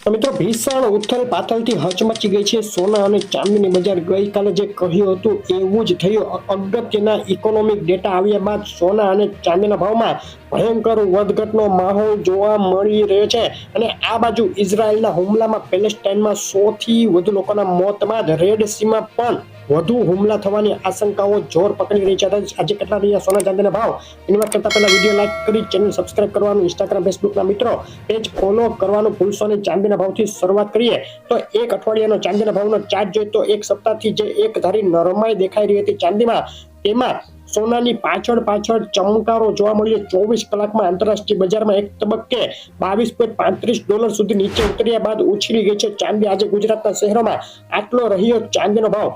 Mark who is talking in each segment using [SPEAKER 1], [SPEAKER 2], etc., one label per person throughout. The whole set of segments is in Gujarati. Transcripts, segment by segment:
[SPEAKER 1] તો મિત્રો ભીષણ ઉથલ પાથલથી હચમચી ગઈ છે સોના અને ચાંદીની બજાર। ગઈકાલે જે કહ્યું હતું એવું જ થયું। અગત્યના ઇકોનોમિક ડેટા આવ્યા બાદ સોના અને ચાંદીના ભાવમાં ભયંકર વધઘટનો માહોલ જોવા મળી રહ્યો છે। અને આ બાજુ ઇઝરાયલના હુમલામાં પેલેસ્ટાઇનમાં 100 થી વધુ લોકોના મોત બાદ રેડ સીમાં પણ વધુ હુમલા થવાની આશંકાઓ જોર પકડી રહી છે। આજે કેટલા રહ્યા સોના ચાંદીના ભાવ એની વાત કરતા પહેલા વિડીયો લાઈક કરી ચેનલ સબસ્ક્રાઇબ કરવાનું, ઇન્સ્ટાગ્રામ ફેસબુકના મિત્રો પેજ ફોલો કરવાનું ભૂલશો નહીં। ચાંદીના ભાવથી શરૂઆત કરીએ તો એક અઠવાડિયાનો ચાંદીના ભાવનો ચાર્ટ જોઈએ તો એક સપ્તાહથી જે એક ધારી નરમાઈ દેખાઈ રહી હતી ચાંદીમાં, તેમાં સોનાની પાછળ ચમકારો જોવા મળ્યો। 24 કલાકમાં આંતરરાષ્ટ્રીય બજારમાં એક તબક્કે $22.35 સુધી નીચે ઉતર્યા બાદ ઉછળી ગઈ છે ચાંદી। આજે ગુજરાતના શહેરોમાં આટલો રહ્યો ચાંદીનો ભાવ।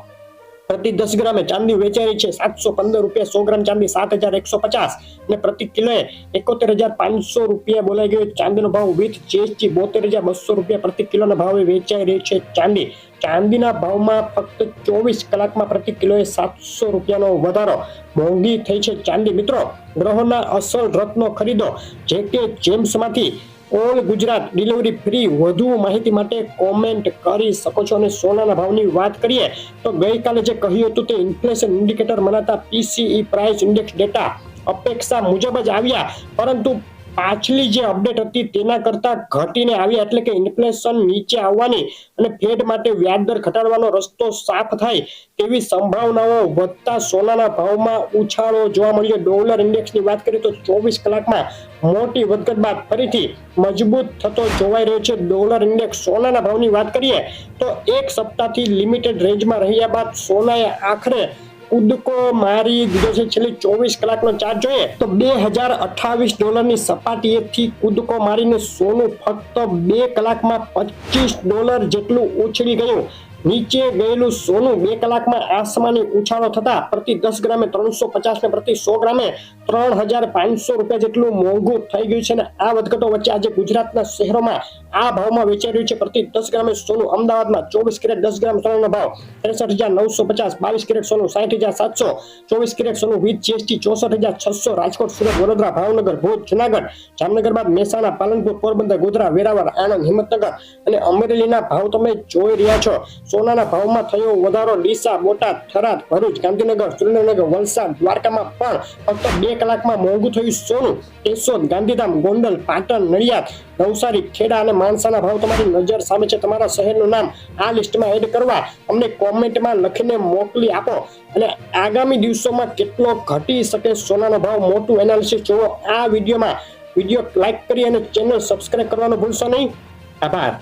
[SPEAKER 1] પ્રતિ 10 ગ્રામે ચાંદી વેચાઈ રહી છે ₹715, 100 ગ્રામ ચાંદી 7,150 અને પ્રતિ કિલોએ ₹71,500 બોલાઈ ગયો ચાંદીનો ભાવ વિથ જીએસટી। ₹72,200 પ્રતિ કિલોના ભાવે વેચાઈ રહી છે ચાંદી। ચાંદીના ભાવમાં ફક્ત 24 કલાકમાં પ્રતિ કિલોએ ₹700નો વધારો। મોંઘી થઈ છે ચાંદી। મિત્રો, ગ્રહોના અસલ રત્નો ખરીદો જેકે જેમ્સમાંથી ઓલ ગુજરાત ડિલિવરી ફ્રી। વધુ માહિતી માટે કોમેન્ટ કરી શકો છો। અને સોનાના ભાવની વાત કરીએ તો ગઈકાલે જે કહ્યું હતું તે ઇન્ફ્લેશન ઇન્ડિકેટર મનાતા પીસીઈ પ્રાઇસ ઇન્ડેક્સ ડેટા અપેક્ષા મુજબ જ આવ્યા, પરંતુ પાછલી જે અપડેટ હતી તેના કરતા ઘટીને આવ્યા। એટલે કે ઇન્ફ્લેશન નીચે આવવાની અને ફેડ માટે વ્યાજ દર ઘટાડવાનો રસ્તો સાફ થાય તેવી સંભાવનાઓ વધતા સોનાના ભાવમાં ઉછાળો જોવા મળ્યો। ડોલર ઇન્ડેક્સની વાત કરીએ તો 24 કલાકમાં મોટી વધઘટ બાદ ફરીથી મજબૂત થતો જોવાઈ રહ્યો છે ડોલર ઇન્ડેક્સ। સોનાના ભાવની વાત કરીએ તો એક સપ્તાહથી લિમિટેડ રેન્જમાં રહ્યા બાદ સોનાએ આખરે કૂદકો મારી દીધો છે। છેલ્લી 24 કલાકનો ચાર્ટ જોઈએ તો $2,028ની સપાટીએથી કૂદકો મારીને સોનું ફક્ત 2 કલાકમાં $25 જેટલું ઉછળી ગયું। નીચે ગયેલું સોનું 2 કલાકમાં આસમાની ઉછાળો થતા પ્રતિ 10 ગ્રામે 350 ને પ્રતિ 100 ગ્રામે ₹3,500 જેટલું મોંઘું થઈ ગયું છે। અને આ વધઘટો વચ્ચે આજે ગુજરાતના શહેરોમાં આ ભાવમાં વેચાઈ રહ્યું છે। પ્રતિ 10 ગ્રામે સોનું અમદાવાદમાં 24 કેરેટ 10 ગ્રામ સોનાનો ભાવ ₹63,950, 22 કેરેટ સોનું ₹60,700, 24 કેરેટ સોનું વિથ જીએસટી ₹64,600। રાજકોટ, સુરત, વડોદરા, ભાવનગર, ભુજ, જુનાગઢ, જામનગર બાદ મહેસાણા, પાલનપુર, પોરબંદર, ગોધરા, વેરાવળ, આણંદ, હિંમતનગર અને અમરેલીના ભાવ તમે જોઈ રહ્યા છો। સોનાના ભાવમાં થયો વધારો। ડીસા, બોટાદ, થરાદ, ભરૂચ, ગાંધીનગર, સુરેન્દ્રનગર, વલસાડ, દ્વારકામાં પણ ફક્ત 2 કલાકમાં મોંઘું થયું સોનું। કેશોદ, ગાંધીધામ, ગોંડલ, પાટણ, નડિયાદ, નવસારી, ખેડા અને માણસાના ભાવ તમારી નજર સામે છે। તમારા શહેરનું નામ આ લિસ્ટમાં એડ કરવા અમને કોમેન્ટમાં લખીને મોકલી આપો। અને આગામી દિવસોમાં કેટલો ઘટી શકે સોનાનો ભાવ, મોટું એનાલિસિસ જોવો આ વિડીયો લાઈક કરી અને ચેનલ સબસ્ક્રાઇબ કરવાનું ભૂલશો નહીં। આભાર।